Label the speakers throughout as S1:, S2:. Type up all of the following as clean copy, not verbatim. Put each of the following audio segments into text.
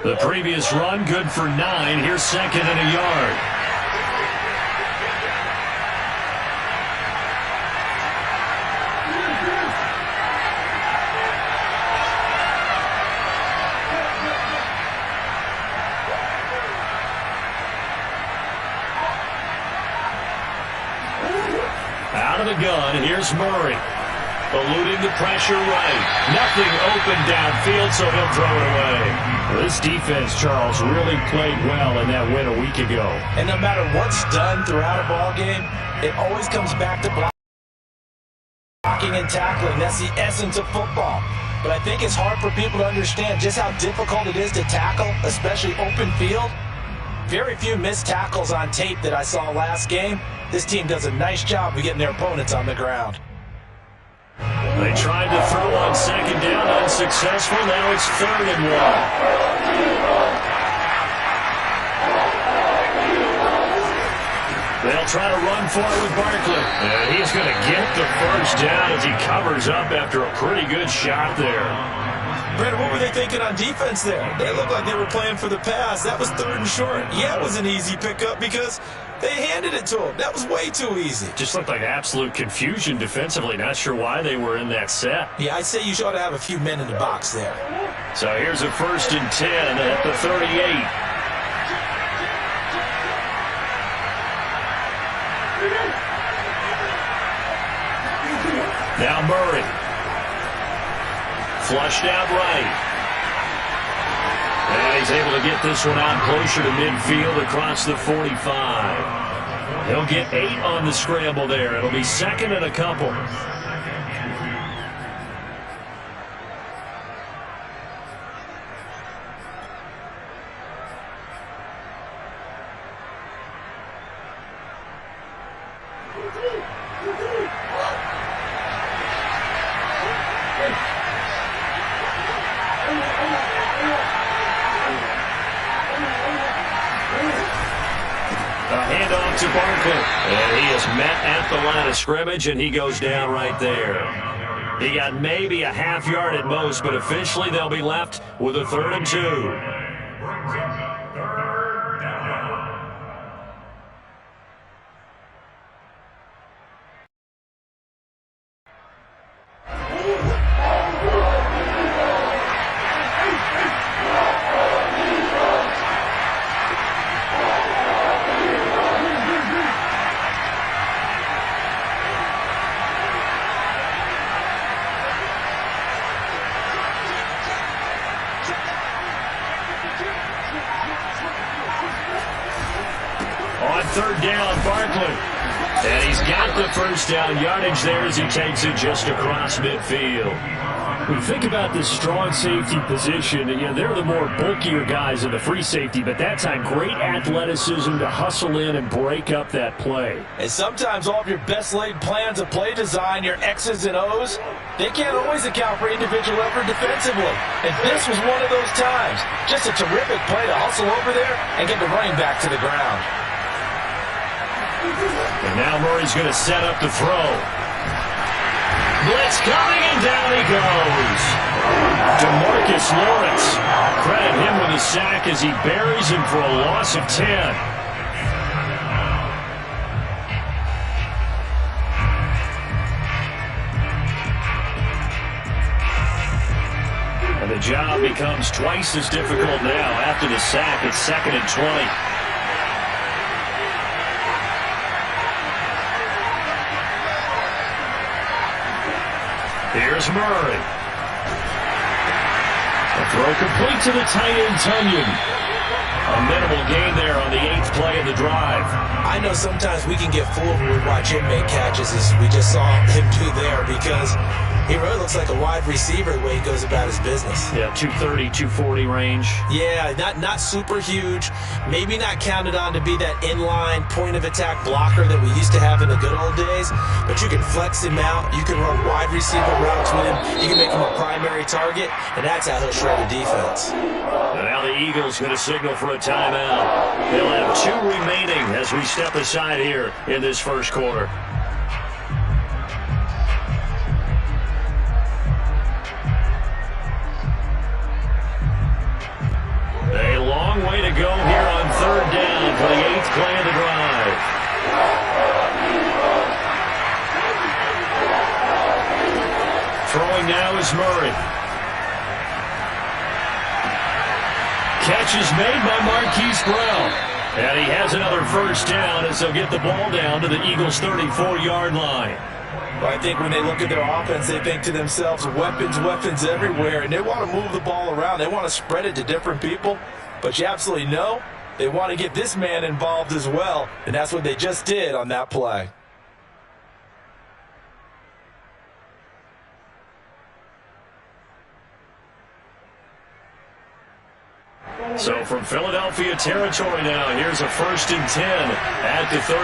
S1: The previous run, good for 9. Here's second and a yard. Out of the gun, here's Murray. Eluding the pressure right. Nothing open downfield, so he'll throw it away. This defense, Charles, really played well in that win a week ago.
S2: And no matter what's done throughout a ball game, it always comes back to blocking and tackling. That's the essence of football. But I think it's hard for people to understand just how difficult it is to tackle, especially open field. Very few missed tackles on tape that I saw last game. This team does a nice job of getting their opponents on the ground.
S1: They tried to throw on second down, unsuccessful. Now it's 3rd and 1. They'll try to run for it with Barkley. And he's going to get the first down as he covers up after a pretty good shot there.
S2: Brandon, what were they thinking on defense there? They looked like they were playing for the pass. That was 3rd and short. Yeah, it was an easy pickup because they handed it to him. That was way too easy.
S1: Just looked like absolute confusion defensively. Not sure why they were in that set.
S2: Yeah, I'd say you ought to have a few men in the box there.
S1: So here's a 1st and 10 at the 38. Now Murray. Flushed out right. And he's able to get this one out closer to midfield across the 45. He'll get 8 on the scramble there. It'll be 2nd and a couple. To Barkley. And he is met at the line of scrimmage, and he goes down right there. He got maybe a half yard at most, but officially they'll be left with a 3rd and 2. On 3rd down, Barkley. And he's got the first down yardage there as he takes it just across midfield. When you think about this strong safety position, they're the more bulkier guys in the free safety, but that time great athleticism to hustle in and break up that play.
S2: And sometimes all of your best laid plans of play design, your X's and O's, they can't always account for individual effort defensively. And this was one of those times. Just a terrific play to hustle over there and get the running back to the ground.
S1: And now Murray's going to set up the throw. Blitz coming, and down he goes. DeMarcus Lawrence. Credit him with a sack as he buries him for a loss of 10. And the job becomes twice as difficult now after the sack. It's 2nd and 20. Here's Murray. A throw complete to the tight end, Tunyon. A minimal gain there on the 8th play of the drive.
S2: I know sometimes we can get fooled when we watch him make catches, as we just saw him do there, because he really looks like a wide receiver the way he goes about his business.
S1: Yeah, 230, 240 range.
S2: Yeah, not super huge. Maybe not counted on to be that inline point-of-attack blocker that we used to have in the good old days, but you can flex him out. You can run wide receiver routes with him. You can make him a primary target, and that's how he'll shred a defense.
S1: And now the Eagles going to signal for a timeout. They'll have 2 remaining as we step aside here in this first quarter. Throwing now is Murray. Catch is made by Marquise Brown. And he has another first down as they'll get the ball down to the Eagles' 34-yard line.
S2: Well, I think when they look at their offense, they think to themselves, weapons, weapons everywhere, and they want to move the ball around. They want to spread it to different people. But you absolutely know they want to get this man involved as well, and that's what they just did on that play.
S1: So from Philadelphia territory now, here's a 1st and 10 at the 34.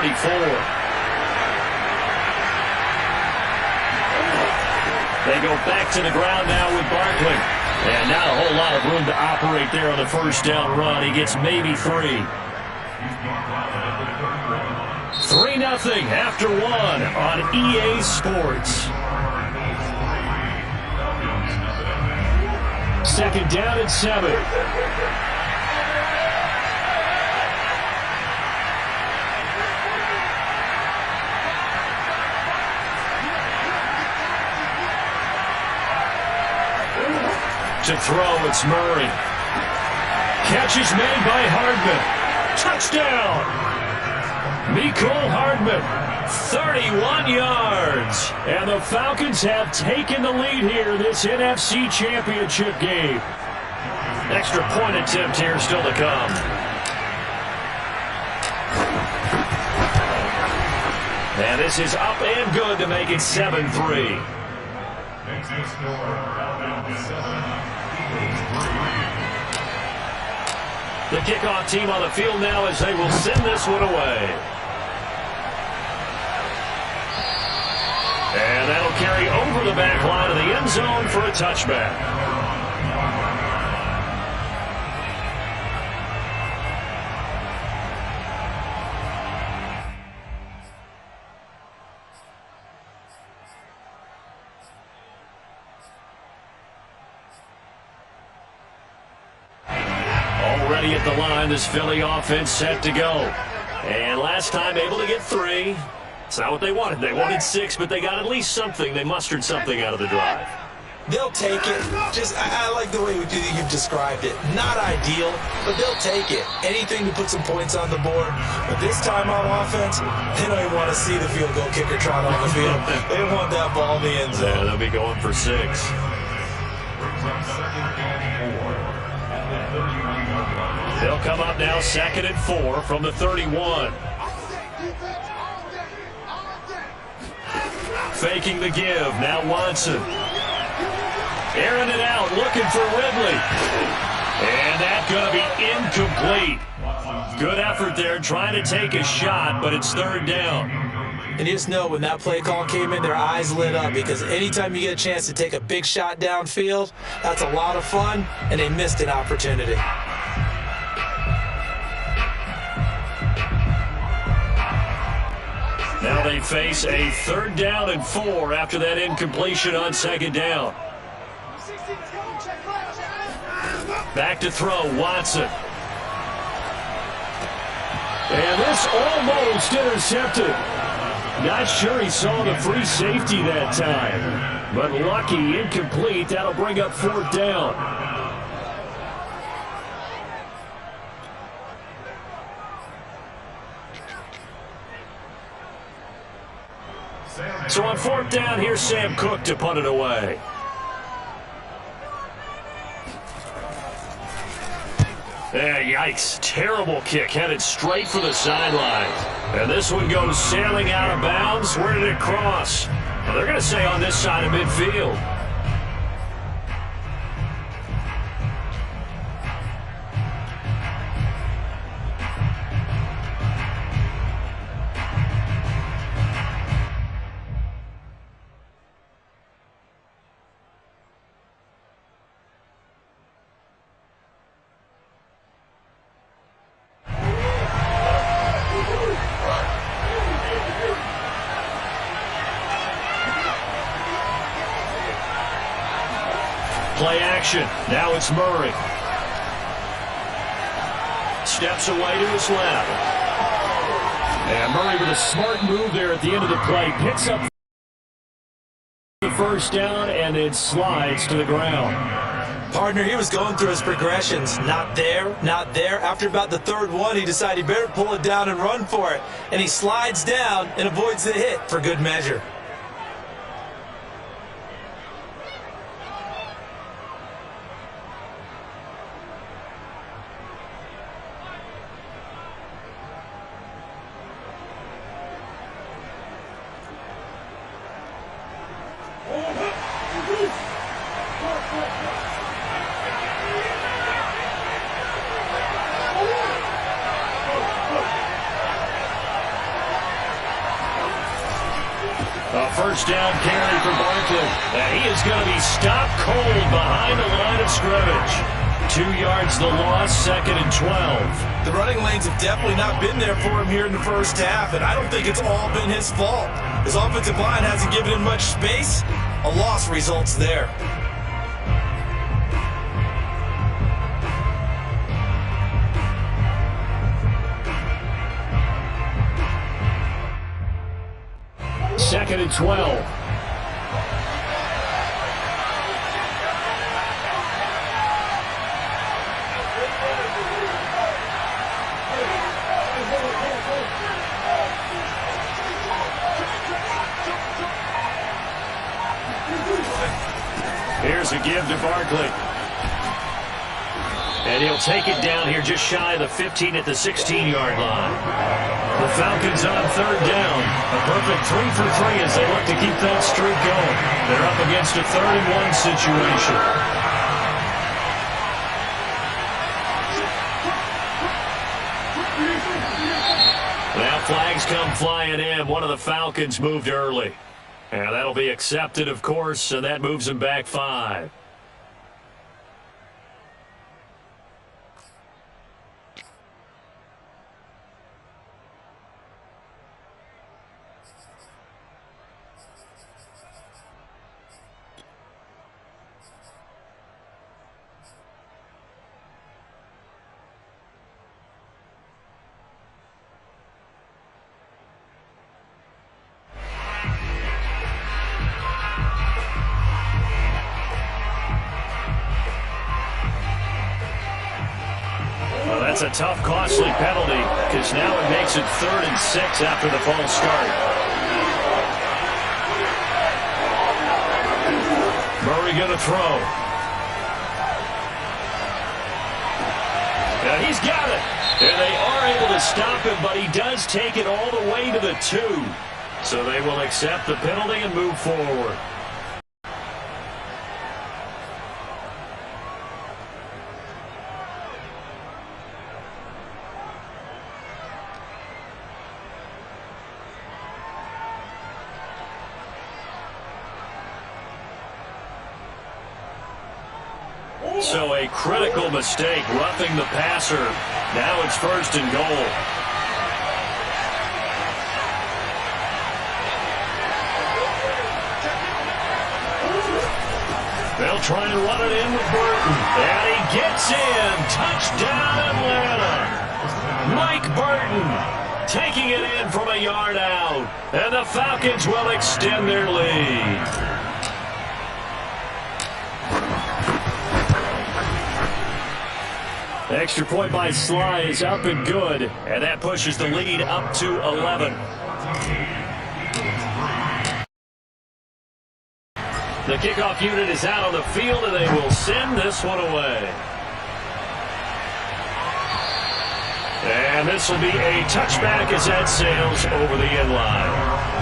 S1: They go back to the ground now with Barkley. And not a whole lot of room to operate there on the first down run. He gets maybe 3. 3-0 after 1 on EA Sports. 2nd down and 7. To throw, it's Murray. Catch is made by Hardman. Touchdown! Mecole Hardman, 31 yards. And the Falcons have taken the lead here in this NFC Championship game. Extra point attempt here still to come. And this is up and good to make it 7-3. The kickoff team on the field now as they will send this one away. And that'll carry over the back line of the end zone for a touchback. Already at the line, this Philly offense set to go. And last time able to get 3. It's not what they wanted. They wanted 6, but they got at least something. They mustered something out of the drive.
S2: They'll take it. I like the way you've described it. Not ideal, but they'll take it. Anything to put some points on the board. But this time on offense, they don't even want to see the field goal kicker trot on the field. They want that ball in the end zone.
S1: Yeah, they'll be going for 6. They'll come up now 2nd and 4 from the 31. Faking the give. Now Watson. Airing it out. Looking for Ridley. And that's going to be incomplete. Good effort there trying to take a shot, but it's 3rd down.
S2: And you just know when that play call came in, their eyes lit up because anytime you get a chance to take a big shot downfield, that's a lot of fun, and they missed an opportunity.
S1: Now they face a 3rd down and 4 after that incompletion on 2nd down. Back to throw, Watson. And this almost intercepted. Not sure he saw the free safety that time. But lucky, incomplete. That'll bring up 4th down. So on 4th down, here's Sam Cook to punt it away. Yikes. Terrible kick headed straight for the sideline. And this one goes sailing out of bounds. Where did it cross? Well, they're going to say on this side of midfield. Play action. Now it's Murray. Steps away to his left. And Murray with a smart move there at the end of the play. Picks up the first down and then slides to the ground.
S2: Partner, he was going through his progressions. Not there, not there. After about the third one, he decided he better pull it down and run for it. And he slides down and avoids the hit for good measure.
S1: A first down carry for Barkley. And he is going to be stopped cold behind the line of scrimmage. 2 yards the loss, 2nd and 12.
S2: The running lanes have definitely not been there for him here in the first half, and I don't think it's all been his fault. His offensive line hasn't given him much space. A loss results there.
S1: Second and 12. Here's a give to Barkley. And he'll take it down here just shy of the 15 at the 16-yard line. The Falcons on third down. A perfect 3 for 3 as they look to keep that streak going. They're up against a 3rd and 1 situation. Now flags come flying in. One of the Falcons moved early. And that'll be accepted, of course, and that moves them back 5. That's a tough, costly penalty because now it makes it 3rd and 6 after the false start. Murray going to throw. Now he's got it. And they are able to stop him, but he does take it all the way to the 2. So they will accept the penalty and move forward. So a critical mistake, roughing the passer. Now it's 1st and goal. They'll try and run it in with Burton. And he gets in. Touchdown, Atlanta. Mike Burton taking it in from a yard out. And the Falcons will extend their lead. Extra point by Sly is up and good, and that pushes the lead up to 11. The kickoff unit is out on the field, and they will send this one away. And this will be a touchback as that sails over the end line.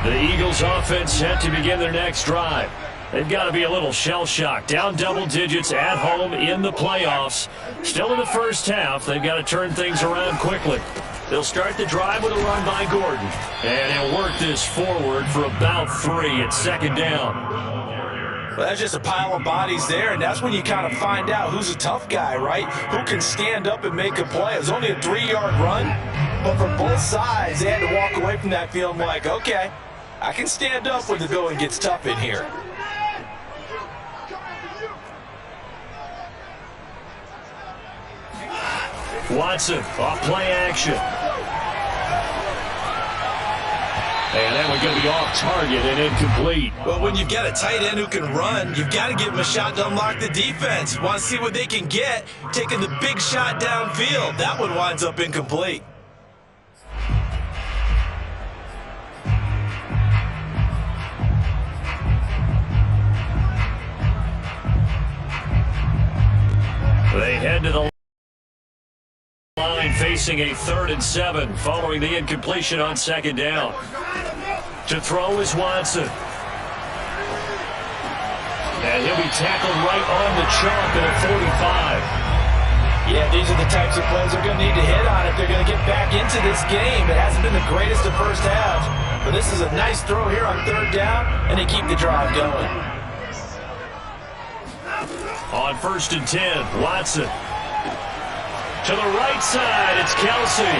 S1: The Eagles offense set to begin their next drive. They've got to be a little shell-shocked. Down double digits at home in the playoffs. Still in the first half, they've got to turn things around quickly. They'll start the drive with a run by Gordon. And he'll work this forward for about 3 at 2nd down.
S2: Well, that's just a pile of bodies there, and that's when you kind of find out who's a tough guy, right? Who can stand up and make a play. It was only a 3-yard run, but for both sides, they had to walk away from that feeling like, okay, I can stand up when the going gets tough in here.
S1: Watson off play action. And that one going to be off target and incomplete.
S2: Well, when you've got a tight end who can run, you've got to give him a shot to unlock the defense. Want to see what they can get, taking the big shot downfield. That one winds up incomplete.
S1: They head to the line facing a 3rd and 7 following the incompletion on 2nd down. To throw is Watson. And he'll be tackled right on the chalk at a 45.
S2: Yeah, these are the types of plays they're going to need to hit on if they're going to get back into this game. It hasn't been the greatest of first halves, but this is a nice throw here on 3rd down, and they keep the drive going.
S1: On 1st and 10, Watson. To the right side, it's Kelsey.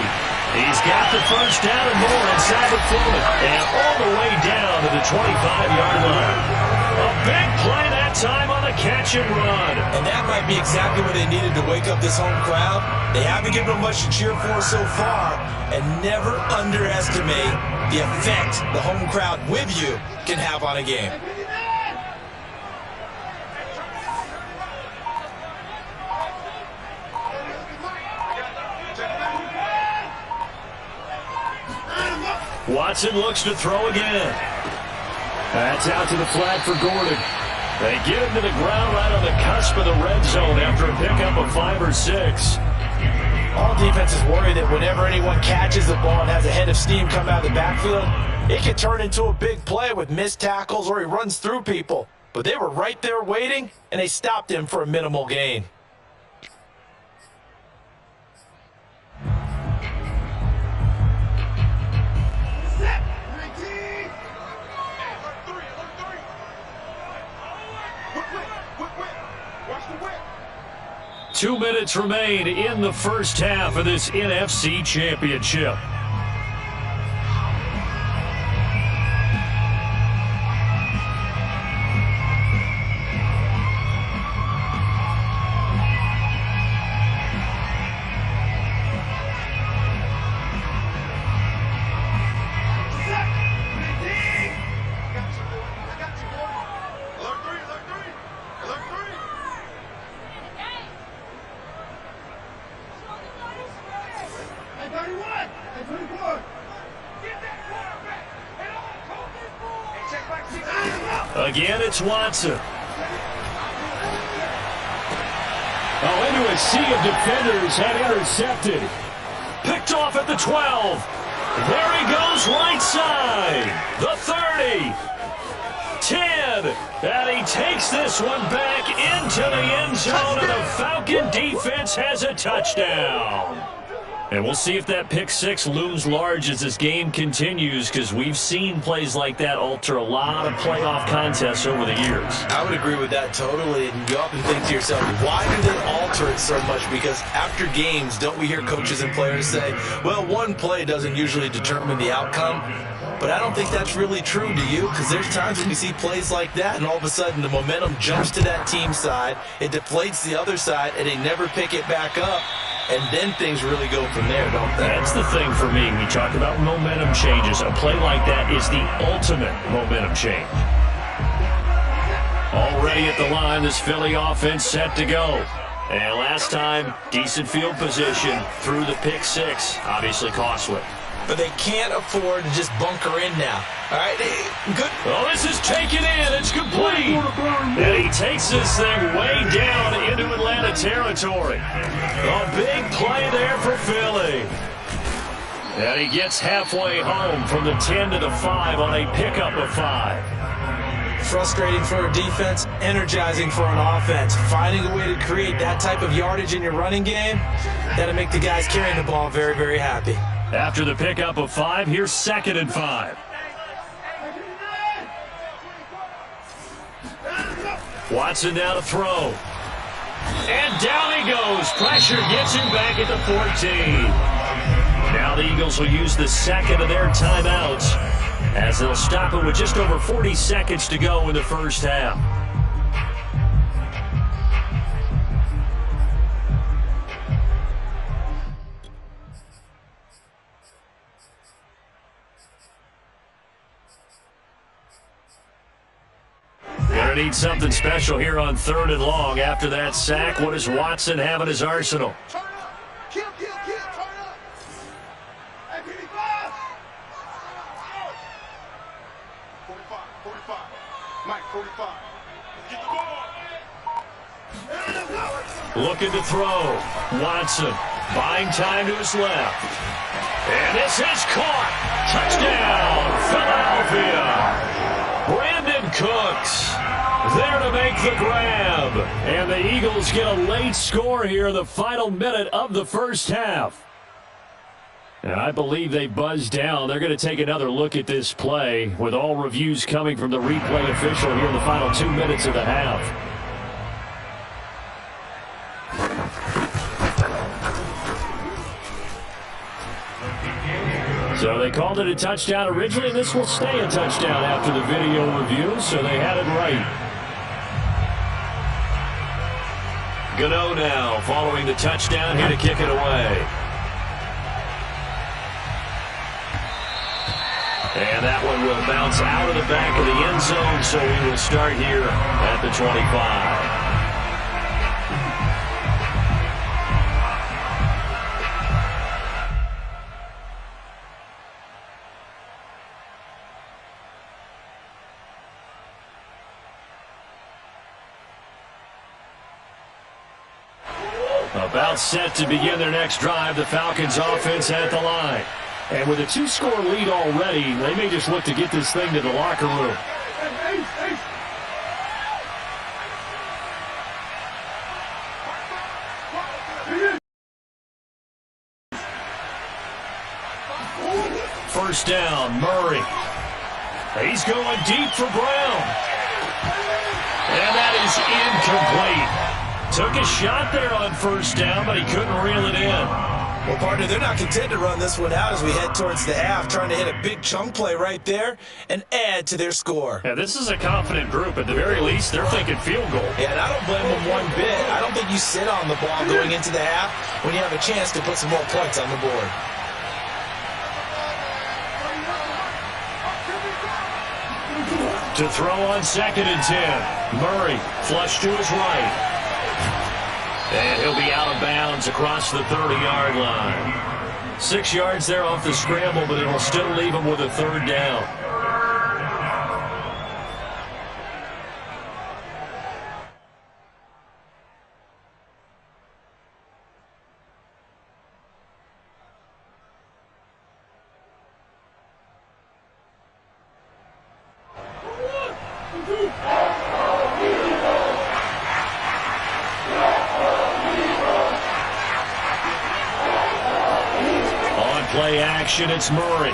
S1: He's got the first down and more inside the 40. And all the way down to the 25-yard line. A big play that time on the catch and run.
S2: And that might be exactly what they needed to wake up this home crowd. They haven't given them much to cheer for so far. And never underestimate the effect the home crowd with you can have on a game.
S1: Watson looks to throw again. That's out to the flat for Gordon. They get him to the ground right on the cusp of the red zone after a pickup of 5 or 6.
S2: All defenses worry that whenever anyone catches the ball and has a head of steam come out of the backfield, it can turn into a big play with missed tackles or he runs through people. But they were right there waiting, and they stopped him for a minimal gain.
S1: Two minutes remain in the first half of this NFC Championship. Again, it's Watson. Oh, into a sea of defenders had intercepted. Picked off at the 12. There he goes, right side. The 30. 10. And he takes this one back into the end zone, and the Falcon defense has a touchdown. And we'll see if that pick 6 looms large as this game continues, because we've seen plays like that alter a lot of playoff contests over the years.
S2: I would agree with that totally. And you often think to yourself, why do they alter it so much? Because after games, don't we hear coaches and players say, well, one play doesn't usually determine the outcome? But I don't think that's really true, do you? Because there's times when we see plays like that, and all of a sudden the momentum jumps to that team side, it deflates the other side, and they never pick it back up. And then things really go from there, don't they?
S1: That's the thing for me. We talk about momentum changes. A play like that is the ultimate momentum change. Already at the line, this Philly offense set to go. And last time, decent field position through the pick 6. Obviously costly.
S2: But they can't afford to just bunker in now. All right, good.
S1: Oh, this is taken in. It's complete. And he takes this thing way down into Atlanta territory. A big play there for Philly. And he gets halfway home from the 10 to the 5 on a pickup of 5.
S2: Frustrating for a defense, energizing for an offense. Finding a way to create that type of yardage in your running game, that'll make the guys carrying the ball very, very happy.
S1: After the pickup of 5, here's 2nd and 5. Watson now to throw. And down he goes. Pressure gets him back at the 14. Now the Eagles will use the second of their timeouts as they'll stop it with just over 40 seconds to go in the first half. Going to need something special here on 3rd and long. After that sack, what does Watson have in his arsenal?
S3: Turn up. Kill, turn up. Hey, 45. Mike, 45. Get the ball.
S1: Looking to throw. Watson buying time to his left. And this is caught. Touchdown, Philadelphia. Brandon Cooks there to make the grab. And the Eagles get a late score here in the final minute of the first half. And I believe they buzzed down. They're going to take another look at this play with all reviews coming from the replay official here in the final 2 minutes of the half. So they called it a touchdown originally, and this will stay a touchdown after the video review, so they had it right. Gano now following the touchdown here to kick it away. And that one will bounce out of the back of the end zone, so we will start here at the 25. About set to begin their next drive, the Falcons offense at the line. And with a 2-score lead already, they may just look to get this thing to the locker room. First down, Murray. He's going deep for Brown. And that is incomplete. Took a shot there on first down, but he couldn't reel it in.
S2: Well, partner, they're not content to run this one out as we head towards the half, trying to hit a big chunk play right there and add to their score.
S1: Yeah, this is a confident group. At the very least, they're thinking field goal.
S2: Yeah, and I don't blame them one bit. I don't think you sit on the ball going into the half when you have a chance to put some more points on the board.
S1: To throw on 2nd and 10. Murray flush to his right. And he'll be out of bounds across the 30-yard line. 6 yards there off the scramble, but it'll still leave him with a 3rd down. Play action, it's Murray.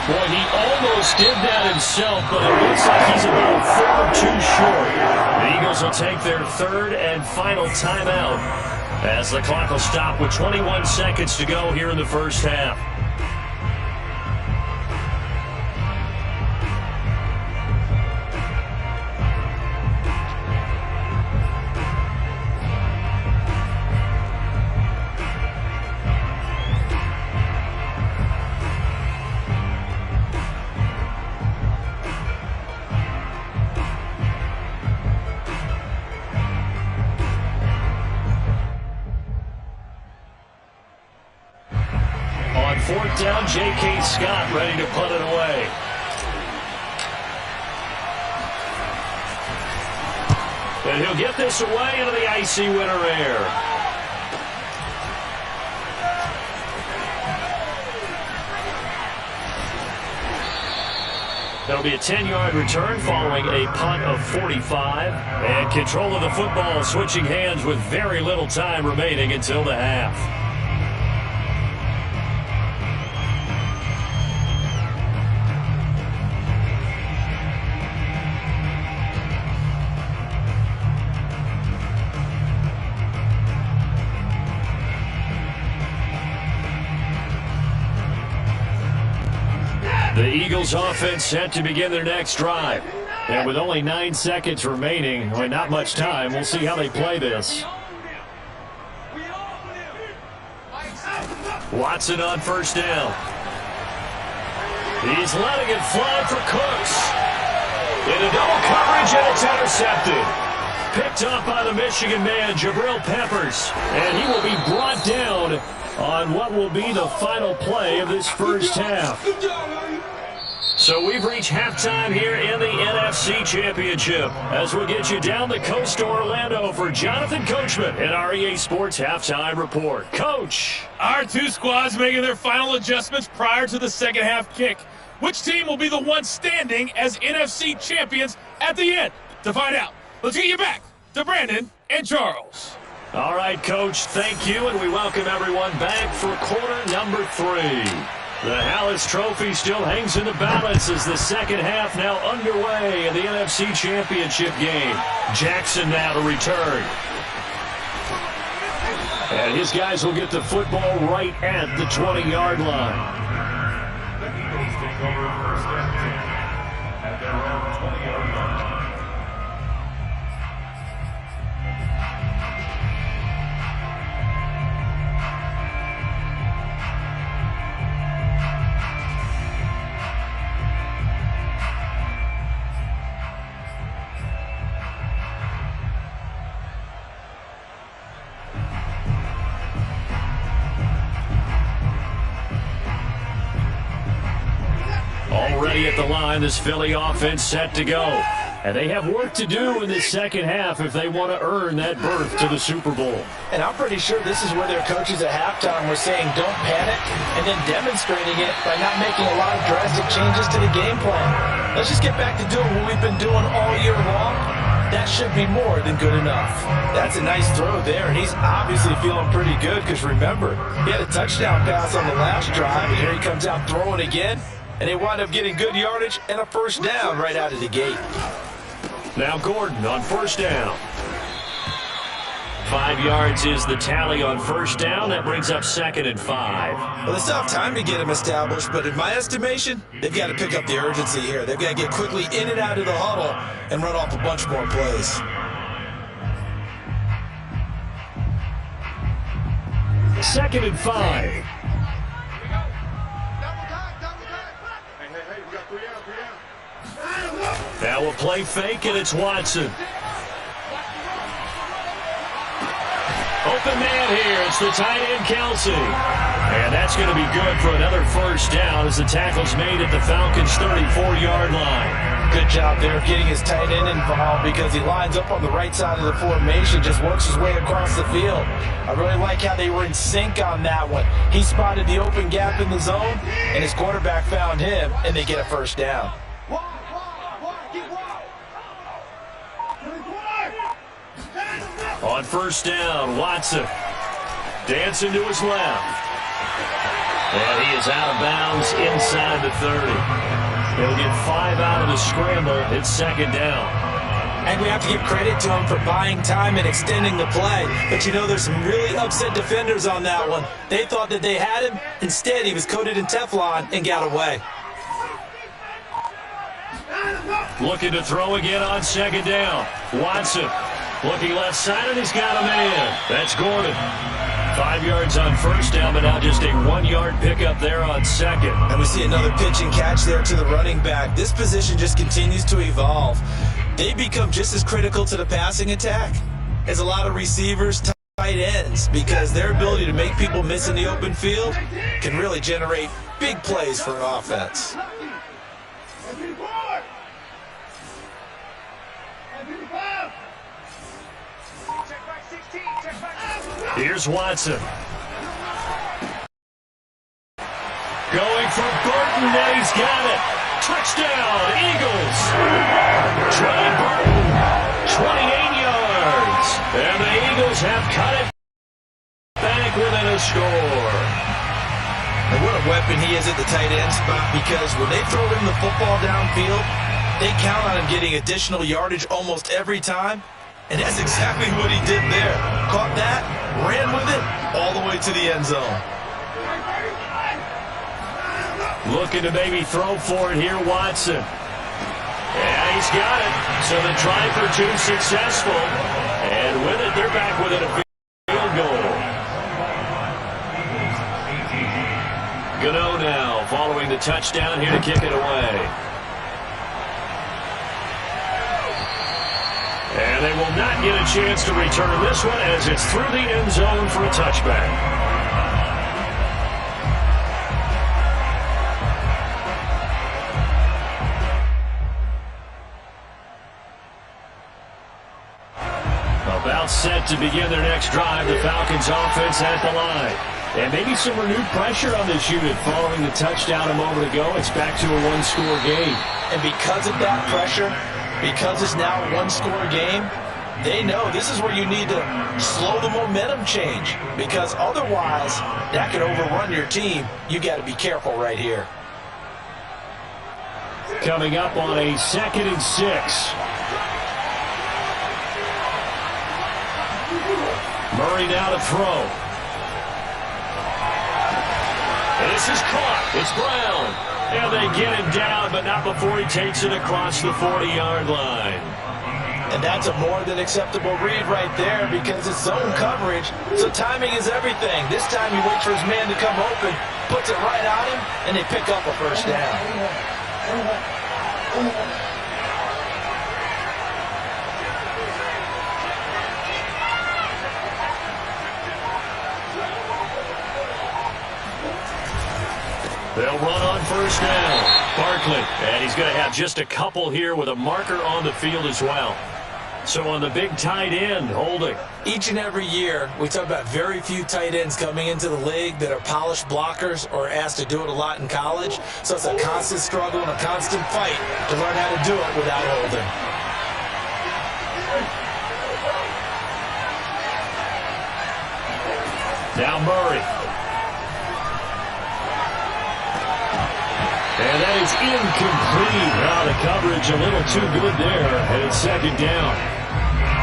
S1: Boy, he almost did that himself, but it looks like he's about a foot or two short. The Eagles will take their 3rd and final timeout as the clock will stop with 21 seconds to go here in the first half. On 4th down, J.K. Scott ready to punt it away. And he'll get this away into the icy winter air. That'll be a 10-yard return following a punt of 45. And control of the football switching hands with very little time remaining until the half. The Eagles offense set to begin their next drive. And with only 9 seconds remaining, well, not much time, we'll see how they play this. Watson on first down. He's letting it fly for Cooks. Into double coverage, and it's intercepted. Picked up by the Michigan man, Jabril Peppers. And he will be brought down on what will be the final play of this first half. So we've reached halftime here in the NFC Championship as we get you down the coast to Orlando for Jonathan Coachman in our EA Sports Halftime Report. Coach.
S4: Our two squads making their final adjustments prior to the second half kick. Which team will be the one standing as NFC champions at the end? To find out, let's get you back to Brandon and Charles.
S1: All right, Coach, thank you, and we welcome everyone back for quarter number 3. The Hallis Trophy still hangs in the balance as the second half now underway in the NFC Championship game. Jackson now to return. And his guys will get the football right at the 20-yard line. Already at the line, this Philly offense set to go. And they have work to do in this second half if they want to earn that berth to the Super Bowl.
S2: And I'm pretty sure this is where their coaches at halftime were saying don't panic and then demonstrating it by not making a lot of drastic changes to the game plan. Let's just get back to doing what we've been doing all year long. That should be more than good enough. That's a nice throw there, and he's obviously feeling pretty good because remember, he had a touchdown pass on the last drive, and here he comes out throwing again. And they wind up getting good yardage and a first down right out of the gate.
S1: Now Gordon on first down. 5 yards is the tally on first down. That brings up 2nd and 5.
S2: Well, they still have time to get him established, but in my estimation, they've got to pick up the urgency here. They've got to get quickly in and out of the huddle and run off a bunch more plays.
S1: 2nd and 5. Now we'll play fake, and it's Watson. Open man here. It's the tight end, Kelsey. And that's going to be good for another first down as the tackle's made at the Falcons' 34-yard line.
S2: Good job there of getting his tight end involved because he lines up on the right side of the formation, just works his way across the field. I really like how they were in sync on that one. He spotted the open gap in the zone, and his quarterback found him, and they get a first down.
S1: On first down, Watson dancing to his left. And he is out of bounds inside the 30. He'll get 5 out of the scramble. It's 2nd down.
S2: And we have to give credit to him for buying time and extending the play. But you know, there's some really upset defenders on that one. They thought that they had him. Instead, he was coated in Teflon and got away.
S1: Looking to throw again on 2nd down. Watson looking left side, and he's got a man. That's Gordon. 5 yards on first down, but now just a 1-yard pickup there on 2nd.
S2: And we see another pitch and catch there to the running back. This position just continues to evolve. They become just as critical to the passing attack as a lot of receivers, tight ends, because their ability to make people miss in the open field can really generate big plays for an offense.
S1: Here's Watson. Going for Burton, and he's got it. Touchdown, Eagles. Trey Burton, 28 yards. And the Eagles have cut it back within a score.
S2: And what a weapon he is at the tight end spot, because when they throw him the football downfield, they count on him getting additional yardage almost every time. And that's exactly what he did there. Caught that, ran with it, all the way to the end zone.
S1: Looking to maybe throw for it here, Watson. And he's got it. So the try for 2 successful. And with it, they're back within a field goal. Gano now following the touchdown here to kick it away. And they will not get a chance to return this one as it's through the end zone for a touchback. About set to begin their next drive, the Falcons offense at the line. And maybe some renewed pressure on this unit following the touchdown a moment ago. It's back to a one-score game.
S2: And because of that pressure, because it's now a one-score game, they know this is where you need to slow the momentum change. Because otherwise, that could overrun your team. You got to be careful right here.
S1: Coming up on a 2nd and 6. Murray now to throw. And this is caught. It's Brown. And they get him down, but not before he takes it across the 40-yard line.
S2: And that's a more than acceptable read right there because it's zone coverage, so timing is everything. This time he waits for his man to come open, puts it right on him, and they pick up a first down.
S1: They'll run on first down. Barkley, and he's going to have just a couple here with a marker on the field as well. So on the big tight end, holding.
S2: Each and every year, we talk about very few tight ends coming into the league that are polished blockers or asked to do it a lot in college. So it's a constant struggle and a constant fight to learn how to do it without holding.
S1: Now Murray. And that is incomplete. The coverage a little too good there, and it's 2nd down.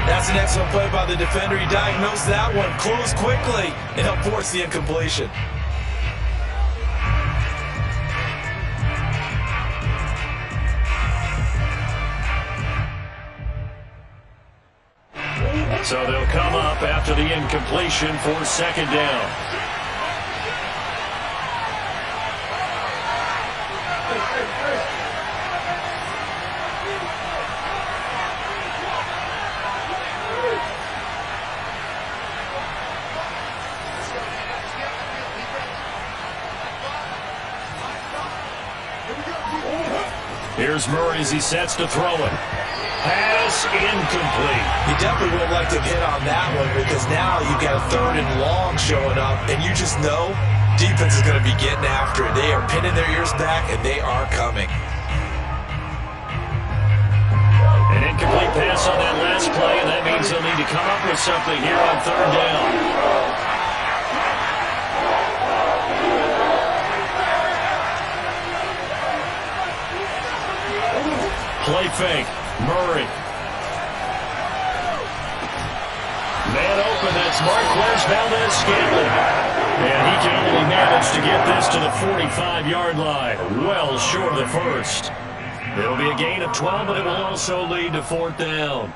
S2: That's an excellent play by the defender. He diagnosed that one, closed quickly, and helped force the incompletion.
S1: So they'll come up after the incompletion for 2nd down. Here's Murray as he sets to throw it. Pass incomplete.
S2: You definitely would like to hit on that one because now you've got a 3rd and long showing up, and you just know defense is going to be getting after it. They are pinning their ears back, and they are coming.
S1: An incomplete pass on that last play, and that means they'll need to come up with something here on 3rd down. Play fake. Murray. Man open. That's Marquez Valdez-Scantling. And he can only manage to get this to the 45-yard line. Well short of the first. It'll be a gain of 12, but it will also lead to 4th down.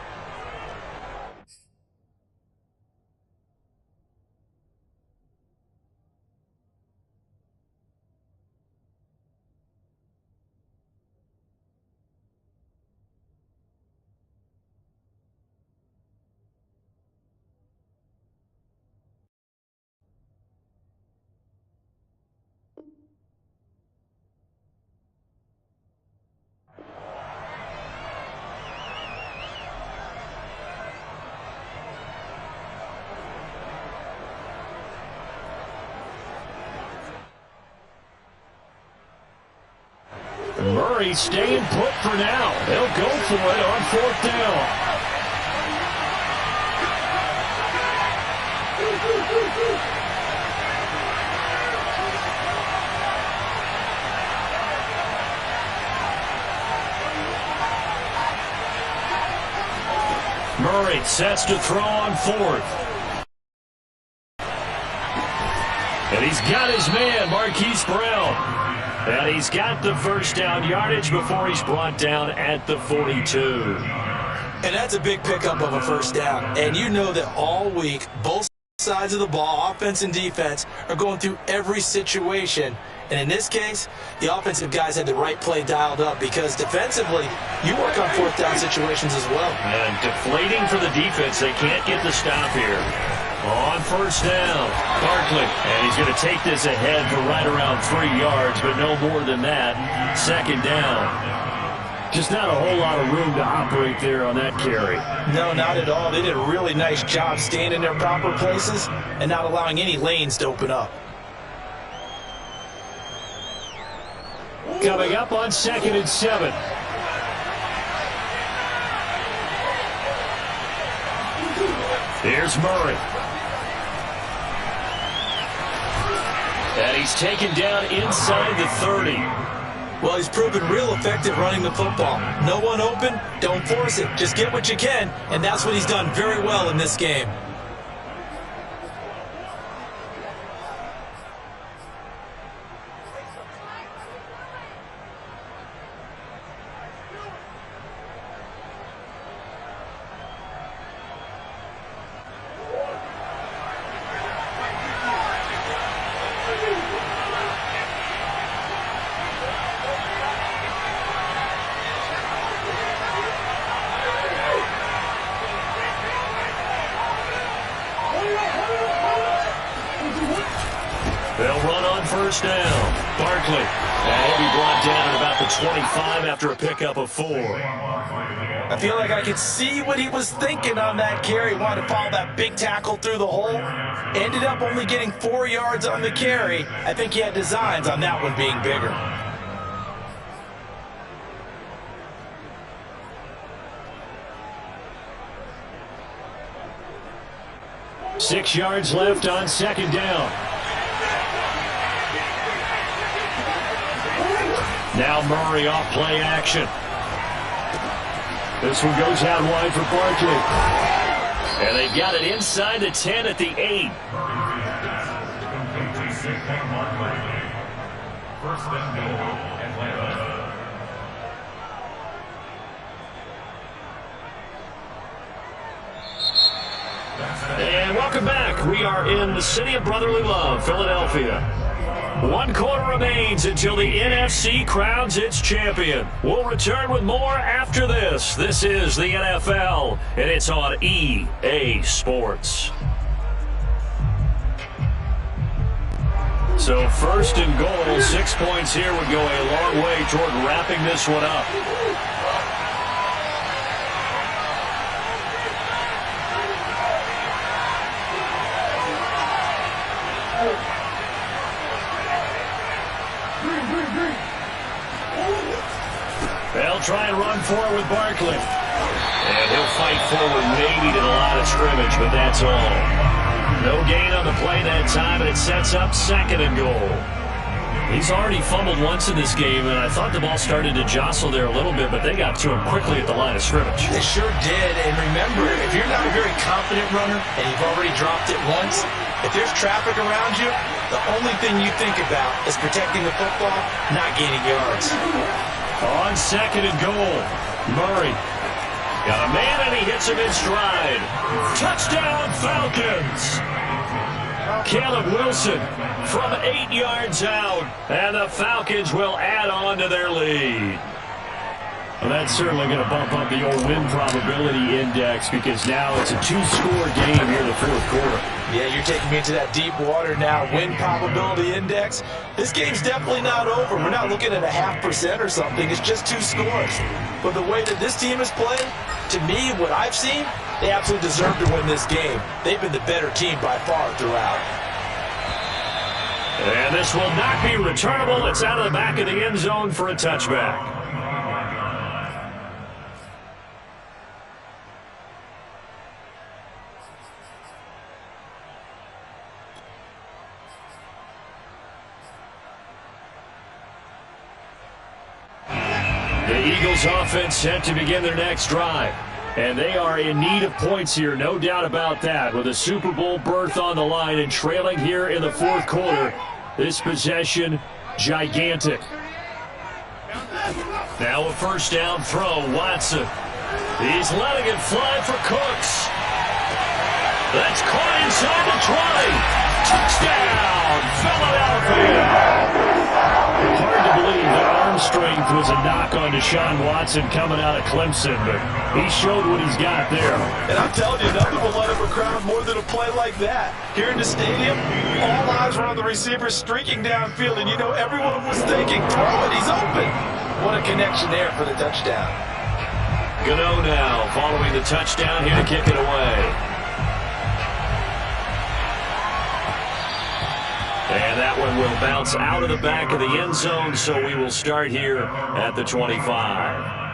S1: Murray staying put for now. They'll go for it on 4th down. Murray sets to throw on 4th. And he's got his man, Marquise Brown. And he's got the first down yardage before he's brought down at the 42.
S2: And that's a big pickup of a first down. And you know that all week, both sides of the ball, offense and defense, are going through every situation. And in this case, the offensive guys had the right play dialed up because defensively, you work on fourth down situations as well.
S1: And deflating for the defense. They can't get the stop here. On first down, Barkley. And he's going to take this ahead for right around 3 yards, but no more than that. Second down. Just not a whole lot of room to operate there on that carry.
S2: No, not at all. They did a really nice job staying in their proper places and not allowing any lanes to open up.
S1: Coming up on 2nd and 7. Here's Murray. And he's taken down inside the 30.
S2: Well, he's proven real effective running the football. No one open, don't force it. Just get what you can, and that's what he's done very well in this game.
S1: They'll run on first down. Barkley. And he'll be brought down at about the 25 after a pickup of 4.
S2: I feel like I could see what he was thinking on that carry. Wanted to follow that big tackle through the hole. Ended up only getting 4 yards on the carry. I think he had designs on that one being bigger.
S1: Six yards left on second down. Now Murray off play action. This one goes out wide for Barkley. And they've got it inside the 10 at the 8. And welcome back. We are in the city of brotherly love, Philadelphia. 1 quarter remains until the NFC crowns its champion. We'll return with more after this. This is the NFL, and it's on EA Sports. So first and goal, 6 points here would go a long way toward wrapping this one up. They'll try and run forward with Barkley. And he'll fight forward maybe to the line of scrimmage, but that's all. No gain on the play that time, and it sets up second and goal. He's already fumbled once in this game, and I thought the ball started to jostle there a little bit, but they got to him quickly at the line of scrimmage.
S2: They sure did, and remember, if you're not a very confident runner and you've already dropped it once, if there's traffic around you, the only thing you think about is protecting the football, not gaining yards.
S1: On second and goal, Murray got a man, and he hits him in stride. Touchdown, Falcons! Caleb Wilson from 8 yards out, and the Falcons will add on to their lead. Well, that's certainly going to bump up the old win probability index because now it's a 2-score game here in the fourth quarter.
S2: Yeah, you're taking me into that deep water now. Win probability index. This game's definitely not over. We're not looking at a 0.5% or something. It's just 2 scores. But the way that this team is playing, to me, what I've seen, they absolutely deserve to win this game. They've been the better team by far throughout.
S1: And this will not be returnable. It's out of the back of the end zone for a touchback. The Eagles offense set to begin their next drive. And they are in need of points here, no doubt about that. With a Super Bowl berth on the line and trailing here in the fourth quarter, this possession, gigantic. Now a first down throw, Watson. He's letting it fly for Cooks. That's caught inside the 20. Touchdown, Philadelphia. strength was a knock on Deshaun Watson coming out of Clemson, but he showed what he's got there.
S2: And I'm telling you, nothing will light up a crowd more than a play like that. Here in the stadium, all eyes were on the receiver streaking downfield, and you know everyone was thinking, throw it, he's open. What a connection there for the touchdown.
S1: Gano now following the touchdown here to kick it away. And that one will bounce out of the back of the end zone, so we will start here at the 25.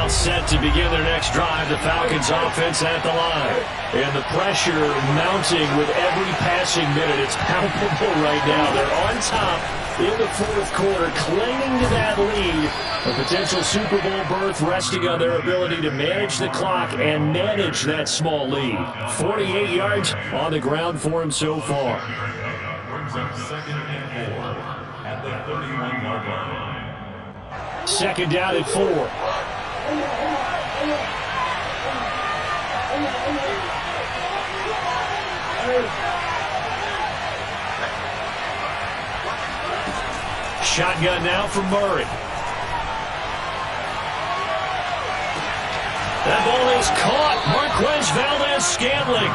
S1: Set to begin their next drive, the Falcons offense at the line. And the pressure mounting with every passing minute. It's palpable right now. They're on top in the fourth quarter, clinging to that lead. A potential Super Bowl berth resting on their ability to manage the clock and manage that small lead. 48 yards on the ground for him so far. Second down at 4. Shotgun now for Murray. That ball is caught. Marquez Valdez-Scantling.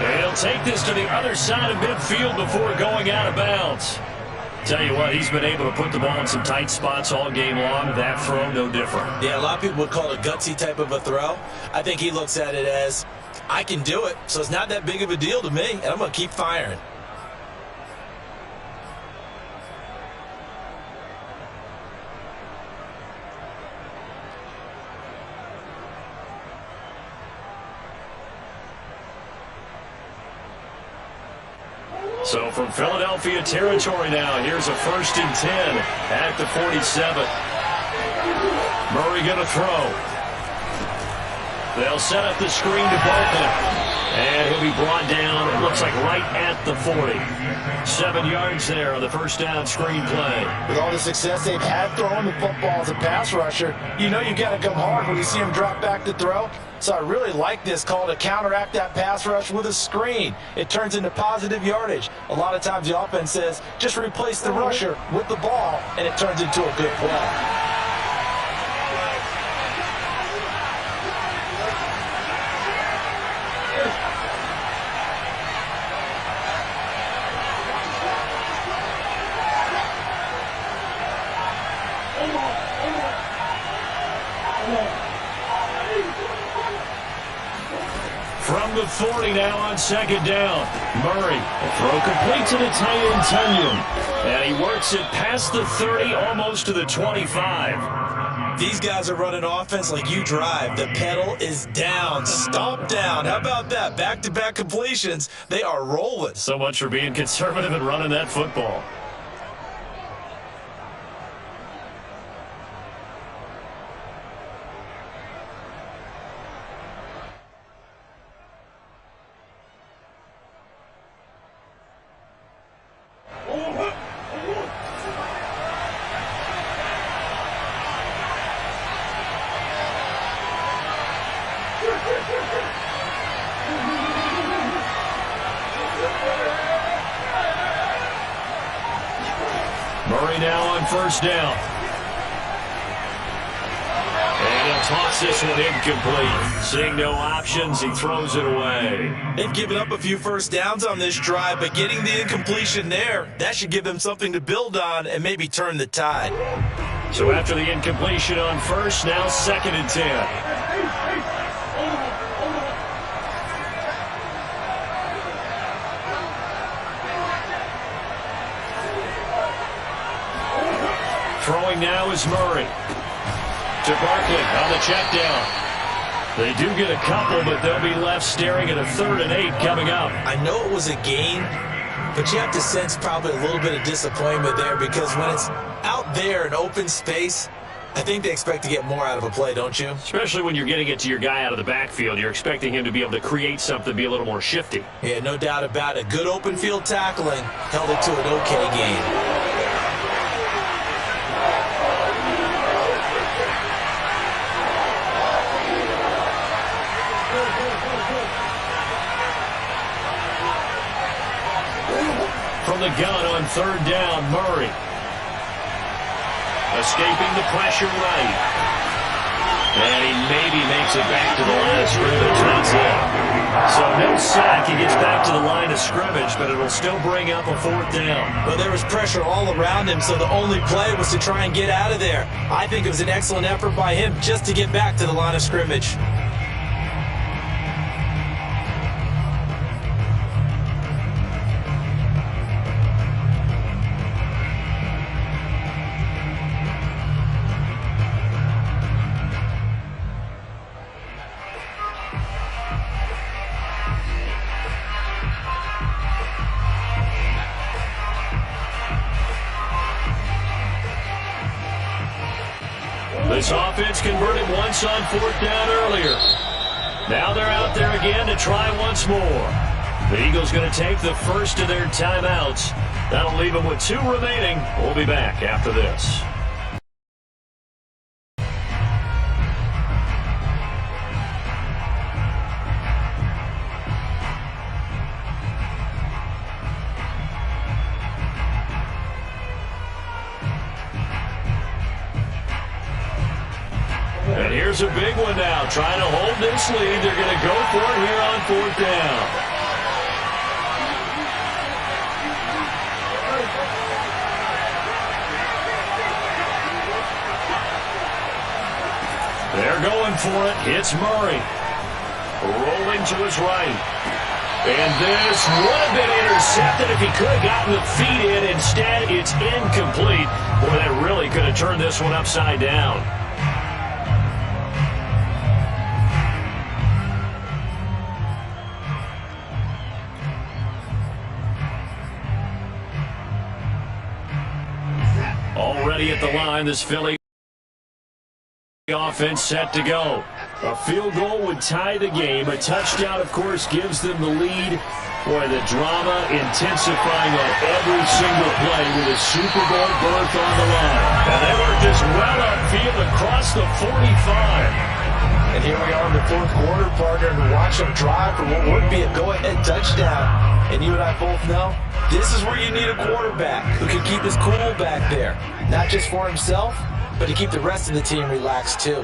S1: And he'll take this to the other side of midfield before going out of bounds. Tell you what, he's been able to put the ball in some tight spots all game long. That throw, no different.
S2: Yeah, a lot of people would call it a gutsy type of a throw. I think he looks at it as, I can do it, so it's not that big of a deal to me, and I'm going to keep firing.
S1: So from Philadelphia territory now, here's a 1st and 10 at the 47. Murray going to throw. They'll set up the screen to Barkley. And he'll be brought down, it looks like right at the 40. 7 yards there on the first down screen play.
S2: With all the success they've had throwing the football as a pass rusher, you know you got to come hard when you see him drop back to throw. So I really like this call to counteract that pass rush with a screen. It turns into positive yardage. A lot of times the offense says, just replace the rusher with the ball, and it turns into a good play.
S1: From the 40 now on second down. Murray, a throw complete to the tight end, Tunyon. And he works it past the 30, almost to the 25.
S2: These guys are running offense like you drive. The pedal is down, stomp down. How about that? Back-to-back completions. They are rolling.
S1: So much for being conservative and running that football. Murray now on first down. And he'll toss this one incomplete. Seeing no options, he throws it away.
S2: They've given up a few first downs on this drive, but getting the incompletion there, that should give them something to build on and maybe turn the tide.
S1: So after the incompletion on first, now 2nd and 10. Throwing now is Murray. To Barkley on the check down. They do get a couple, but they'll be left staring at a 3rd and 8 coming up.
S2: I know it was a gain, but you have to sense probably a little bit of disappointment there because when it's out there in open space, I think they expect to get more out of a play, don't you?
S1: Especially when you're getting it to your guy out of the backfield. You're expecting him to be able to create something, be a little more shifty.
S2: Yeah, no doubt about it. Good open field tackling held it to an okay gain.
S1: From the gun on third down, Murray. Escaping the pressure right. And he maybe makes it back to the line of scrimmage. That's it. So no sack. He gets back to the line of scrimmage, but it'll still bring up a fourth down.
S2: Well, there was pressure all around him, so the only play was to try and get out of there. I think it was an excellent effort by him just to get back to the line of scrimmage.
S1: This offense converted once on fourth down earlier. Now they're out there again to try once more. The Eagles going to take the first of their timeouts. That'll leave them with 2 remaining. We'll be back after this. And here's a big one now, trying to hold this lead. They're going to go for it here on fourth down. They're going for it. It's Murray. Rolling to his right. And this would have been intercepted if he could have gotten the feet in. Instead, it's incomplete. Boy, that really could have turned this one upside down. Already at the line, this Philly offense set to go. A field goal would tie the game. A touchdown, of course, gives them the lead. Boy, the drama intensifying on every single play with a Super Bowl berth on the line. And they work this well upfield across the 45.
S2: And here we are in the fourth quarter, partner, to watch them drive for what would be a go-ahead touchdown. And you and I both know this is where you need a quarterback who can keep his cool back there. Not just for himself, but to keep the rest of the team relaxed too.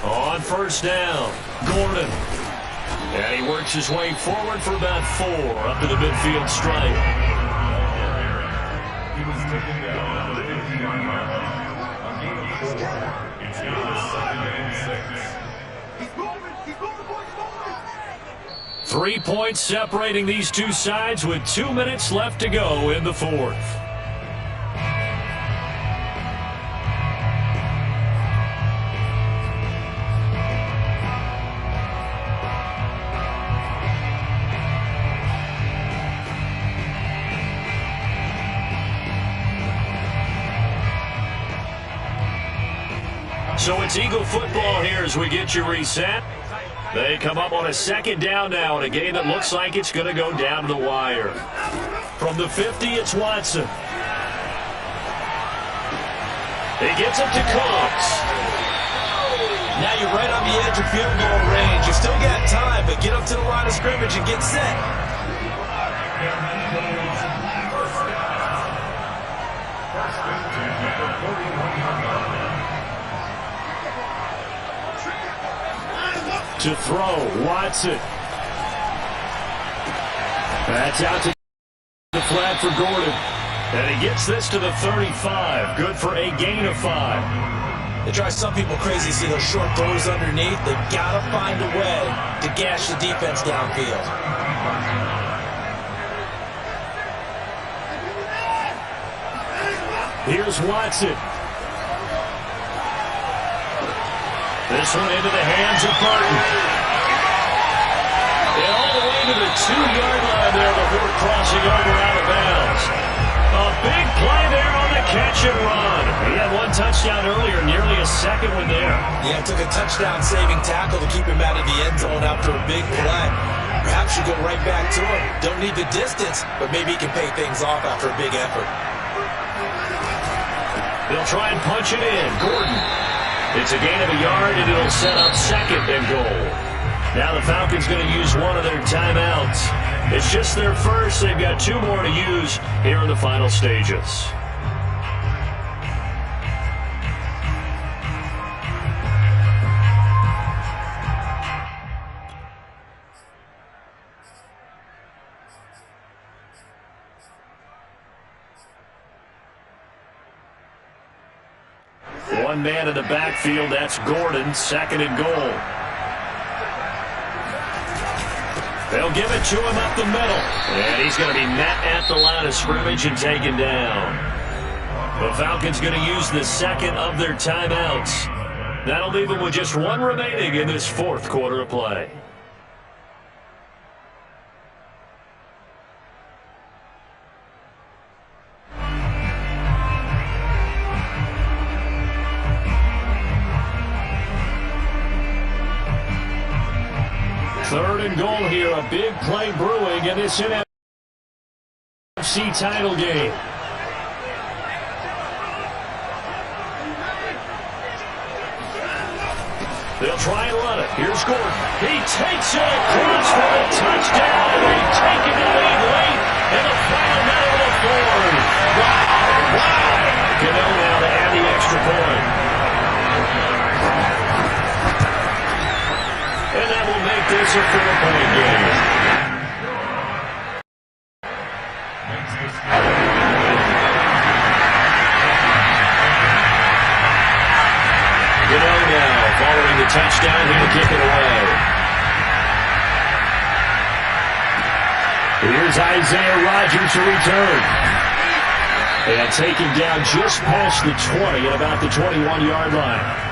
S1: On first down, Gordon. And he works his way forward for about 4 up to the midfield stripe. He was taken down at the 50-yard line. A gain of 4. It's now 2nd and 6. 3 points separating these two sides with 2 minutes left to go in the fourth. So it's Eagle football here as we get you reset. They come up on a 2nd down now in a game that looks like it's going to go down to the wire. From the 50, it's Watson. He gets up to Cox.
S2: Now you're right on the edge of field goal range. You still got time, but get up to the line of scrimmage and get set.
S1: To throw, Watson. That's out to the flat for Gordon. And he gets this to the 35. Good for a gain of 5.
S2: They drive some people crazy to see those short throws underneath. They got to find a way to gash the defense downfield.
S1: Here's Watson. This one into the hands of Burton. And all the way to the 2-yard line there before crossing over out of bounds. A big play there on the catch and run. He had one touchdown earlier, nearly a second one there.
S2: Yeah, it took a touchdown-saving tackle to keep him out of the end zone after a big play. Perhaps you go right back to him. Don't need the distance, but maybe he can pay things off after a big effort.
S1: They'll try and punch it in. Gordon. It's a gain of a yard, and it'll set up second and goal. Now the Falcons going to use one of their timeouts. It's just their first. They've got 2 more to use here in the final stages. One man in the backfield, that's Gordon, second and goal. They'll give it to him up the middle. And he's going to be met at the line of scrimmage and taken down. The Falcons going to use the second of their timeouts. That'll leave them with just 1 remaining in this 4th quarter of play. Third and goal here, a big play brewing in this NFC title game. They'll try and run it. Here's Gordon. He takes it across for a touchdown, and they take it to lead late in the final minute of the 4th. Wow. Cano now to add the extra point. And that will make this a 4-point game. Gano now, following the touchdown, he'll kick it away. Here's Isaiah Rodgers to return. And taken down just past the 20 at about the 21-yard line.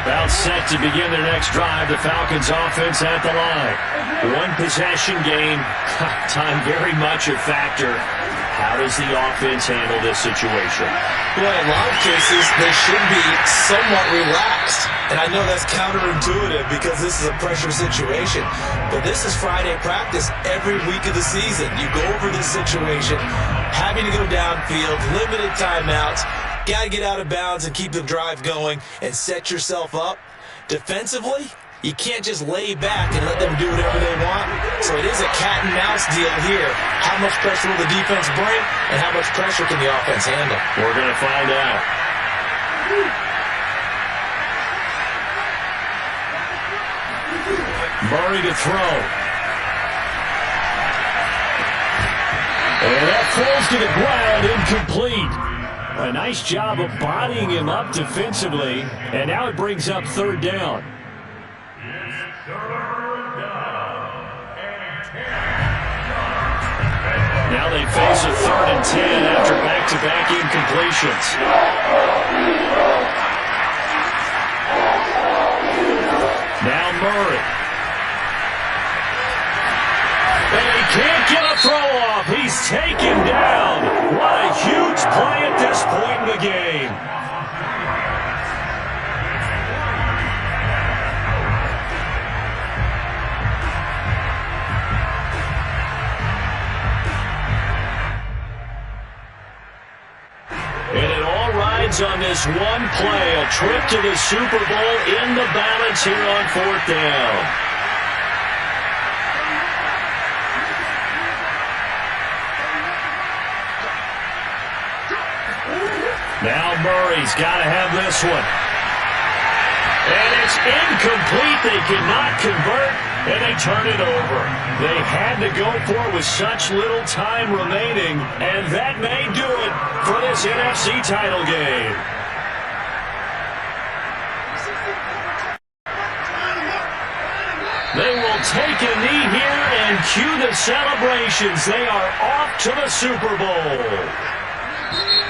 S1: About set to begin their next drive. The Falcons offense at the line. 1 possession game. Time very much a factor. How does the offense handle this situation?
S2: Well, in a lot of cases, they should be somewhat relaxed. And I know that's counterintuitive because this is a pressure situation. But this is Friday practice every week of the season. You go over this situation, having to go downfield, limited timeouts. Got to get out of bounds and keep the drive going and set yourself up. Defensively, you can't just lay back and let them do whatever they want. So it is a cat and mouse deal here. How much pressure will the defense bring and how much pressure can the offense handle?
S1: We're going to find out. Murray to throw. And that falls to the ground, incomplete. A nice job of bodying him up defensively, and now it brings up 3rd down. Now they face a 3rd and 10 after back-to-back incompletions. Now Murray. And he can't get a throw off. He's taken down. What a huge play at this point in the game. And it all rides on this one play. A trip to the Super Bowl in the balance here on 4th down. Now Murray's got to have this one. And it's incomplete. They cannot convert, and they turn it over. They had to go for it with such little time remaining, and that may do it for this NFC title game. take a knee here and cue the celebrations. They are off to the Super Bowl.